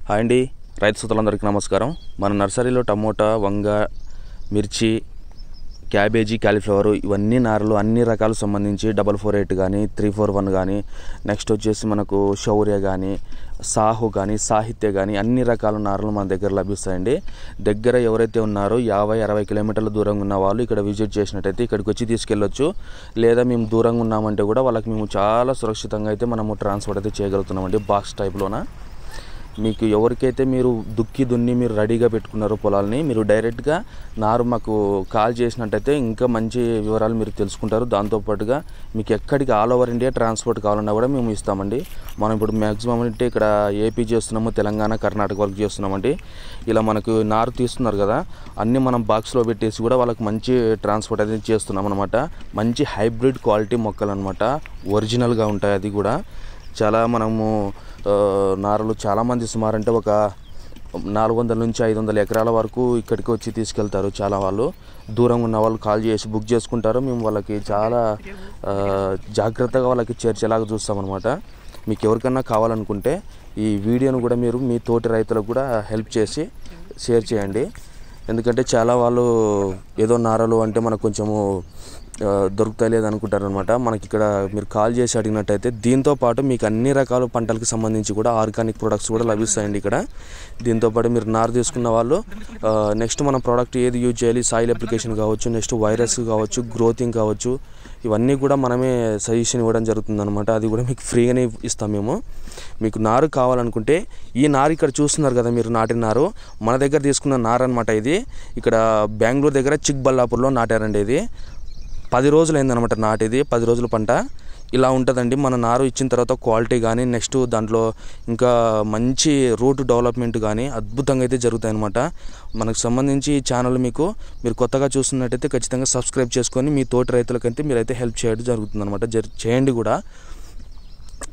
Hi అండి, రైతు సోదరులందరికీ నమస్కారం. మన నర్సరీలో టమోటా, వంగ, మిర్చి, క్యాబేజీ, కాలీఫ్లవర్ ఇవన్నీ నారలు అన్ని రకాలకు సంబంధించి 448 కానీ 341 కానీ నెక్స్ట్ వచ్చేసి మనకు శౌర్య కానీ సాహు కానీ సాహిత్య కానీ అన్ని రకాల నారలు మన దగ్గర లభిస్తాయండి. దగ్గర ఎవరైతే ఉన్నారో 50-60 కిలోమీటర్ల దూరంగా ఉన్న వాళ్ళు ఇక్కడ విజిట్ చేసినట్టయితే ఇక్కడికి వచ్చి తీసుకెళ్ళొచ్చు. లేదా మేము దూరంగా ఉన్నామంటే కూడా వాళ్ళకి మేము చాలా సురక్షితంగా అయితే మనము ట్రాన్స్పోర్ట్ అయితే చేయగలుగుతున్నామండి. బాక్స్ టైప్లోన మీకు ఎవరికైతే మీరు దున్ని మీరు రెడీగా పెట్టుకున్నారో పొలాలని మీరు డైరెక్ట్గా నారు మాకు కాల్ చేసినట్టయితే ఇంకా మంచి వివరాలు మీరు తెలుసుకుంటారు. దాంతోపాటుగా మీకు ఎక్కడికి ఆల్ ఓవర్ ఇండియా ట్రాన్స్పోర్ట్ కావాలన్నా కూడా మేము ఇస్తామండి. మనం ఇప్పుడు మ్యాక్సిమం అంటే ఇక్కడ ఏపీ చేస్తున్నాము, తెలంగాణ, కర్ణాటక వరకు చేస్తున్నామండి. ఇలా మనకు నారు తీస్తున్నారు కదా, అన్నీ మనం బాక్స్లో పెట్టేసి కూడా వాళ్ళకి మంచి ట్రాన్స్పోర్ట్ అయితే చేస్తున్నాం అనమాట. మంచి హైబ్రిడ్ క్వాలిటీ మొక్కలు అనమాట, ఒరిజినల్గా ఉంటాయి. అది కూడా చాలా మనము నారలు చాలామంది సుమారు అంటే ఒక 400 నుంచి 500 ఎకరాల వరకు ఇక్కడికి వచ్చి తీసుకెళ్తారు. చాలా వాళ్ళు దూరంగా ఉన్న వాళ్ళు కాల్ చేసి బుక్ చేసుకుంటారు. మేము వాళ్ళకి చాలా జాగ్రత్తగా వాళ్ళకి చేర్చేలాగా చూస్తామన్నమాట. మీకు ఎవరికన్నా కావాలనుకుంటే ఈ వీడియోను కూడా మీరు మీ తోటి రైతులకు కూడా హెల్ప్ చేసి షేర్ చేయండి. ఎందుకంటే చాలా వాళ్ళు ఏదో నారలు అంటే మనకు కొంచెము దొరుకుతలేదు అనుకుంటారు అనమాట. మనకి ఇక్కడ మీరు కాల్ చేసి అడిగినట్టయితే దీంతోపాటు మీకు అన్ని రకాల పంటలకు సంబంధించి కూడా ఆర్గానిక్ ప్రొడక్ట్స్ కూడా లభిస్తాయండి ఇక్కడ. దీంతోపాటు మీరు నారు తీసుకున్న వాళ్ళు నెక్స్ట్ మన ప్రోడక్ట్ ఏది యూజ్ చేయాలి, సాయిల్ అప్లికేషన్ కావచ్చు, నెక్స్ట్ వైరస్ కావచ్చు, గ్రోతింగ్ కావచ్చు, ఇవన్నీ కూడా మనమే సజెషన్ ఇవ్వడం జరుగుతుంది అనమాట. అది కూడా మీకు ఫ్రీగానే ఇస్తాం మేము. మీకు నారు కావాలనుకుంటే ఈ నారు ఇక్కడ చూస్తున్నారు కదా మీరు, నాటిన నారు మన దగ్గర తీసుకున్న నారు అనమాట. ఇది ఇక్కడ బెంగళూరు దగ్గర చిక్బల్లాపూర్లో నాటారండి. ఇది 10 రోజులు అయిందనమాట నాటిది, 10 రోజుల పంట. ఇలా ఉంటుందండి మన నారు ఇచ్చిన తర్వాత క్వాలిటీ కానీ నెక్స్ట్ దాంట్లో ఇంకా మంచి రూట్ డెవలప్మెంట్ కానీ అద్భుతంగా అయితే జరుగుతాయి అనమాట. మనకు సంబంధించి ఈ ఛానల్ మీరు కొత్తగా చూస్తున్నట్టయితే ఖచ్చితంగా సబ్స్క్రైబ్ చేసుకొని మీ తోటి రైతులకైతే మీరైతే హెల్ప్ చేయడం జరుగుతుంది అనమాట. చేయండి కూడా.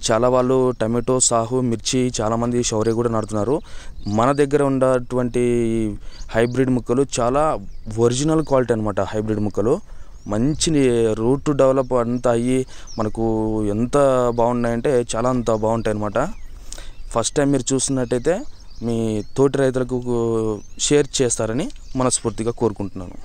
చాలా వాళ్ళు టమాటో, సాహు, మిర్చి, చాలామంది శౌర్య కూడా నాటుతున్నారు. మన దగ్గర ఉన్నటువంటి హైబ్రిడ్ ముక్కలు చాలా ఒరిజినల్ క్వాలిటీ అనమాట. హైబ్రిడ్ ముక్కలు మంచి రూట్ డెవలప్ అంతా అయ్యి మనకు ఎంత బాగున్నాయంటే చాలా అంత బాగుంటాయి అన్నమాట. ఫస్ట్ టైం మీరు చూస్తున్నట్టయితే మీ తోటి రైతులకు షేర్ చేస్తారని మనస్ఫూర్తిగా కోరుకుంటున్నాను.